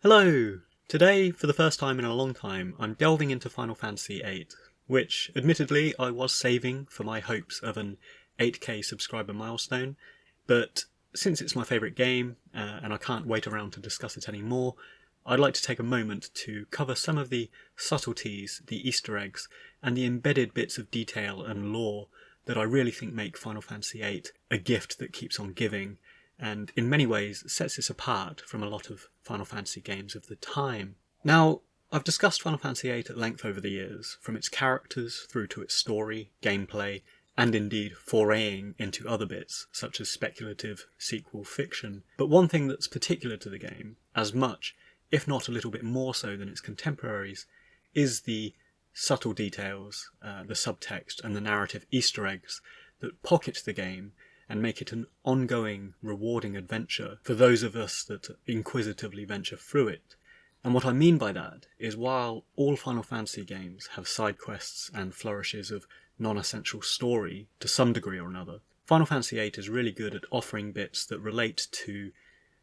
Hello! Today, for the first time in a long time, I'm delving into Final Fantasy VIII, which, admittedly, I was saving for my hopes of an 8k subscriber milestone, but since it's my favourite game, and I can't wait around to discuss it anymore, I'd like to take a moment to cover some of the subtleties, the Easter eggs, and the embedded bits of detail and lore that I really think make Final Fantasy VIII a gift that keeps on giving, and in many ways sets this apart from a lot of Final Fantasy games of the time. Now, I've discussed Final Fantasy VIII at length over the years, from its characters through to its story, gameplay, and indeed foraying into other bits, such as speculative sequel fiction. But one thing that's particular to the game, as much, if not a little bit more so than its contemporaries, is the subtle details, the subtext and the narrative Easter eggs that pocket the game and make it an ongoing, rewarding adventure for those of us that inquisitively venture through it. And what I mean by that is while all Final Fantasy games have side quests and flourishes of non-essential story to some degree or another, Final Fantasy VIII is really good at offering bits that relate to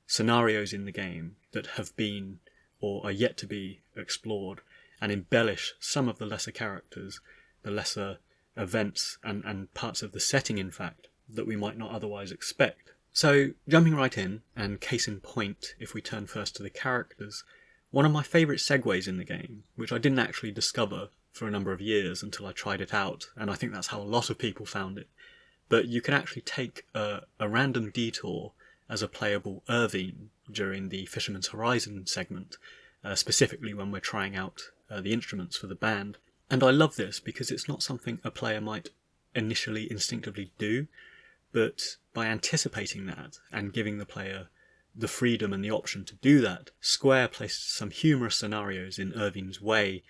scenarios in the game that have been or are yet to be explored and embellish some of the lesser characters, the lesser events and parts of the setting, in fact, that we might not otherwise expect. So, jumping right in, and case in point, if we turn first to the characters, one of my favourite segues in the game, which I didn't actually discover for a number of years until I tried it out, and I think that's how a lot of people found it, but you can actually take a random detour as a playable Irvine during the Fisherman's Horizon segment, specifically when we're trying out the instruments for the band. And I love this because it's not something a player might initially instinctively do, but by anticipating that and giving the player the freedom and the option to do that, Square placed some humorous scenarios in Irvine's way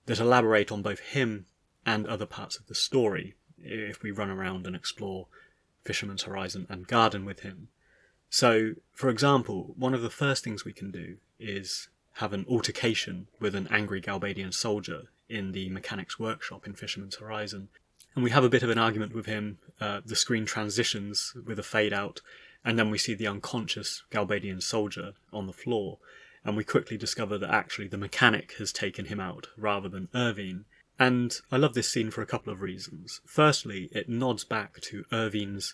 that elaborate on both him and other parts of the story, if we run around and explore Fisherman's Horizon and Garden with him. So, for example, one of the first things we can do is have an altercation with an angry Galbadian soldier in the mechanics workshop in Fisherman's Horizon. And we have a bit of an argument with him, the screen transitions with a fade out, and then we see the unconscious Galbadian soldier on the floor, and we quickly discover that actually the mechanic has taken him out rather than Irvine. And I love this scene for a couple of reasons. Firstly, it nods back to Irvine's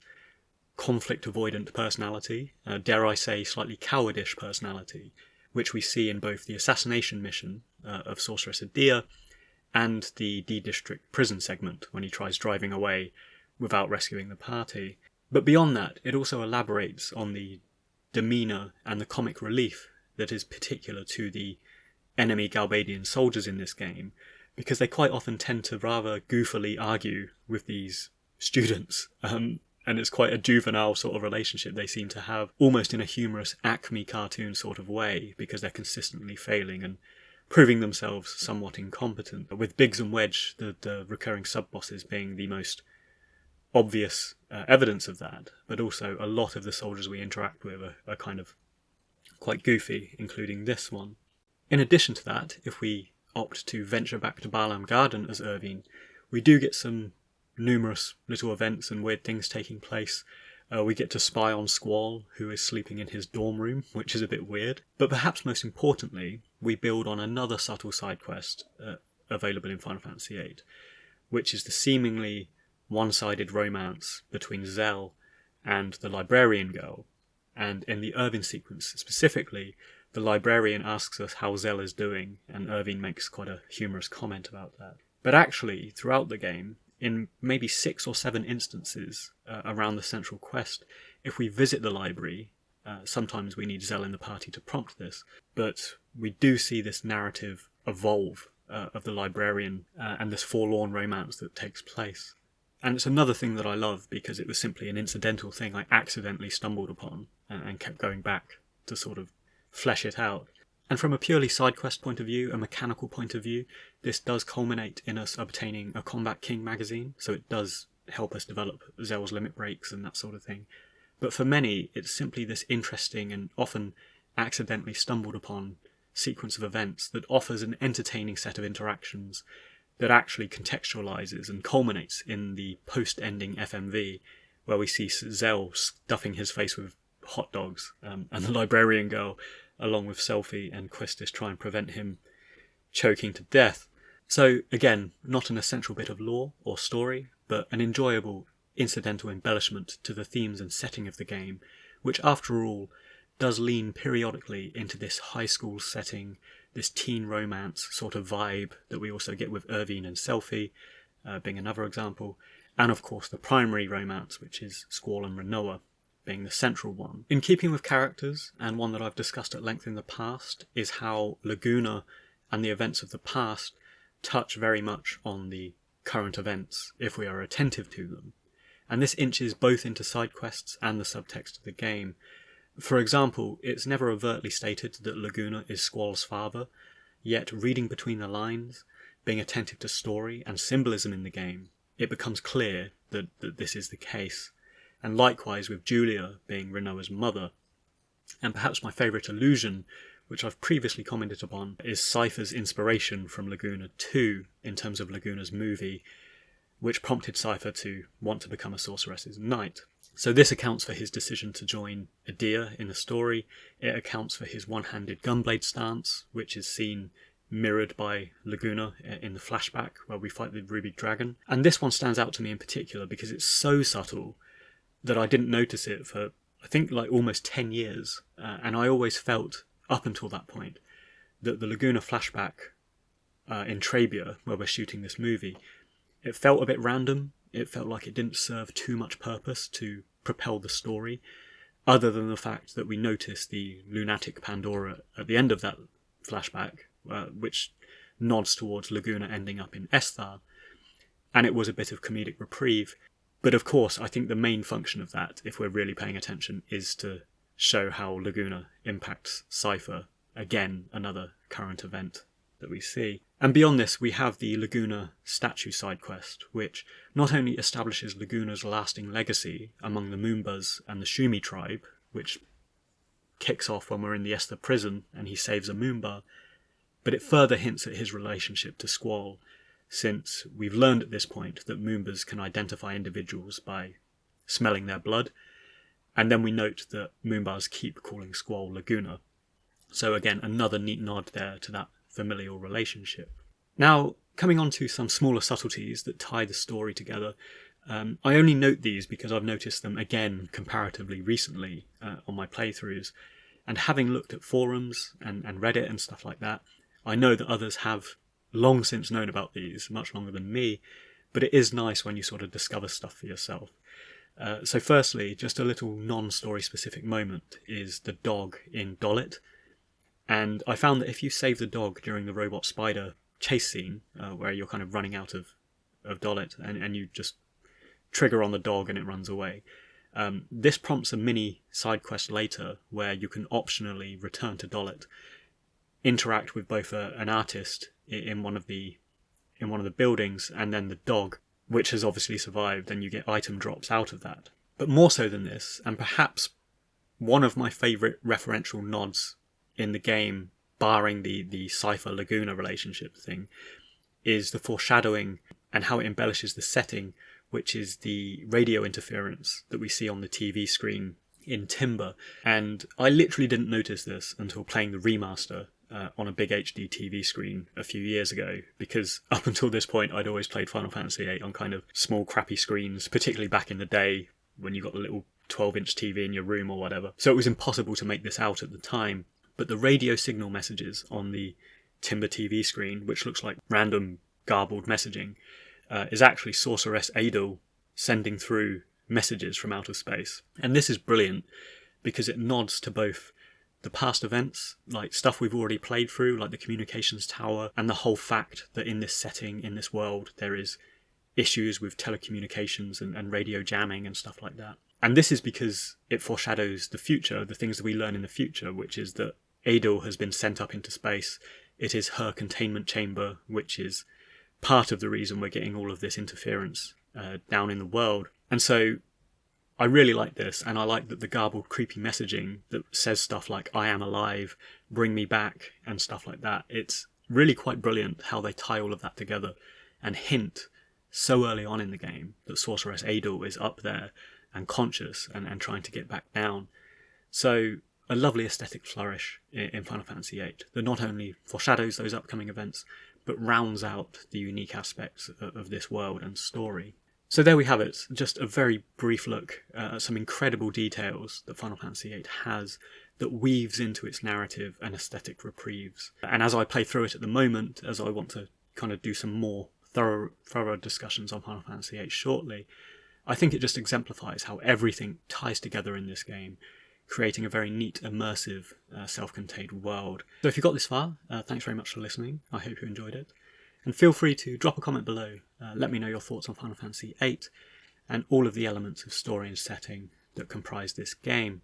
conflict-avoidant personality, dare I say slightly cowardish personality, which we see in both the assassination mission of Sorceress Adel and the D-District prison segment when he tries driving away without rescuing the party. But beyond that, it also elaborates on the demeanour and the comic relief that is particular to the enemy Galbadian soldiers in this game, because they quite often tend to rather goofily argue with these students, and it's quite a juvenile sort of relationship they seem to have, almost in a humorous Acme cartoon sort of way, because they're consistently failing and proving themselves somewhat incompetent, with Biggs and Wedge, the recurring sub-bosses, being the most obvious evidence of that, but also a lot of the soldiers we interact with are kind of quite goofy, including this one. In addition to that, if we opt to venture back to Balam Garden as Irvine, we do get some numerous little events and weird things taking place. We get to spy on Squall, who is sleeping in his dorm room, which is a bit weird. But perhaps most importantly, we build on another subtle side quest available in Final Fantasy VIII, which is the seemingly one-sided romance between Zell and the librarian girl. And in the Irvine sequence specifically, the librarian asks us how Zell is doing, and Irvine makes quite a humorous comment about that. But actually, throughout the game, in maybe 6 or 7 instances around the central quest, if we visit the library, sometimes we need Zell in the party to prompt this, but we do see this narrative evolve of the librarian and this forlorn romance that takes place. And it's another thing that I love because it was simply an incidental thing I accidentally stumbled upon and kept going back to sort of flesh it out. And from a purely side quest point of view, a mechanical point of view, this does culminate in us obtaining a Combat King magazine, so it does help us develop Zell's limit breaks and that sort of thing. But for many, it's simply this interesting and often accidentally stumbled upon sequence of events that offers an entertaining set of interactions that actually contextualizes and culminates in the post-ending FMV, where we see Zell stuffing his face with hot dogs, and the librarian girl along with Selphie and Quistis try and prevent him choking to death. So again, not an essential bit of lore or story, but an enjoyable incidental embellishment to the themes and setting of the game, which after all does lean periodically into this high school setting, this teen romance sort of vibe that we also get with Irvine and Selphie, being another example, and of course the primary romance, which is Squall and Renoa, being the central one. In keeping with characters, and one that I've discussed at length in the past, is how Laguna and the events of the past touch very much on the current events if we are attentive to them. And this inches both into side quests and the subtext of the game. For example, it's never overtly stated that Laguna is Squall's father, yet reading between the lines, being attentive to story and symbolism in the game, it becomes clear that this is the case. And likewise with Julia being Renoa's mother. And perhaps my favourite allusion, which I've previously commented upon, is Seifer's inspiration from Laguna 2 in terms of Laguna's movie, which prompted Seifer to want to become a sorceress's knight. So this accounts for his decision to join Adel in the story. It accounts for his one-handed gunblade stance, which is seen mirrored by Laguna in the flashback where we fight the Ruby Dragon. And this one stands out to me in particular because it's so subtle that I didn't notice it for, I think, like almost 10 years. And I always felt, up until that point, that the Laguna flashback in Trebia, where we're shooting this movie, it felt a bit random. It felt like it didn't serve too much purpose to propel the story, other than the fact that we noticed the lunatic Pandora at the end of that flashback, which nods towards Laguna ending up in Esthar, and it was a bit of comedic reprieve. But of course, I think the main function of that, if we're really paying attention, is to show how Laguna impacts Seifer, again, another current event that we see. And beyond this, we have the Laguna statue side quest, which not only establishes Laguna's lasting legacy among the Moombas and the Shumi tribe, which kicks off when we're in the Esther prison and he saves a Moomba, but it further hints at his relationship to Squall, since we've learned at this point that Moombas can identify individuals by smelling their blood, and then we note that Moombas keep calling Squall Laguna. So again, another neat nod there to that familial relationship. Now, coming on to some smaller subtleties that tie the story together, I only note these because I've noticed them again comparatively recently on my playthroughs, and having looked at forums and Reddit and stuff like that, I know that others have long since known about these, much longer than me, but it is nice when you sort of discover stuff for yourself. So firstly, just a little non-story specific moment is the dog in Dollet. And I found that if you save the dog during the robot spider chase scene, where you're kind of running out of Dollet, and you just trigger on the dog and it runs away, this prompts a mini side quest later where you can optionally return to Dollet, interact with both an artist in one of the buildings and then the dog, which has obviously survived, and you get item drops out of that. But more so than this, and perhaps one of my favourite referential nods in the game, barring the Seifer Laguna relationship thing, is the foreshadowing and how it embellishes the setting, which is the radio interference that we see on the TV screen in Timber. And I literally didn't notice this until playing the remaster on a big HD TV screen a few years ago, because up until this point I'd always played Final Fantasy VIII on kind of small crappy screens, particularly back in the day when you got the little 12-inch TV in your room or whatever. So it was impossible to make this out at the time. But the radio signal messages on the Timber TV screen, which looks like random garbled messaging, is actually Sorceress Adel sending through messages from outer space. And this is brilliant because it nods to both the past events, like stuff we've already played through, like the communications tower, and the whole fact that in this setting, in this world, there is issues with telecommunications and radio jamming and stuff like that. And this is because it foreshadows the future, the things that we learn in the future, which is that Adel has been sent up into space. It is her containment chamber, which is part of the reason we're getting all of this interference down in the world. And so I really like this, and I like that the garbled, creepy messaging that says stuff like, I am alive, bring me back, and stuff like that. It's really quite brilliant how they tie all of that together and hint so early on in the game that Sorceress Adel is up there and conscious and trying to get back down. So a lovely aesthetic flourish in Final Fantasy VIII that not only foreshadows those upcoming events, but rounds out the unique aspects of this world and story. So there we have it, just a very brief look at some incredible details that Final Fantasy VIII has that weaves into its narrative and aesthetic reprieves. And as I play through it at the moment, as I want to kind of do some more thorough discussions on Final Fantasy VIII shortly, I think it just exemplifies how everything ties together in this game, creating a very neat, immersive, self-contained world. So if you got this far, thanks very much for listening. I hope you enjoyed it. And feel free to drop a comment below. Let me know your thoughts on Final Fantasy VIII and all of the elements of story and setting that comprise this game.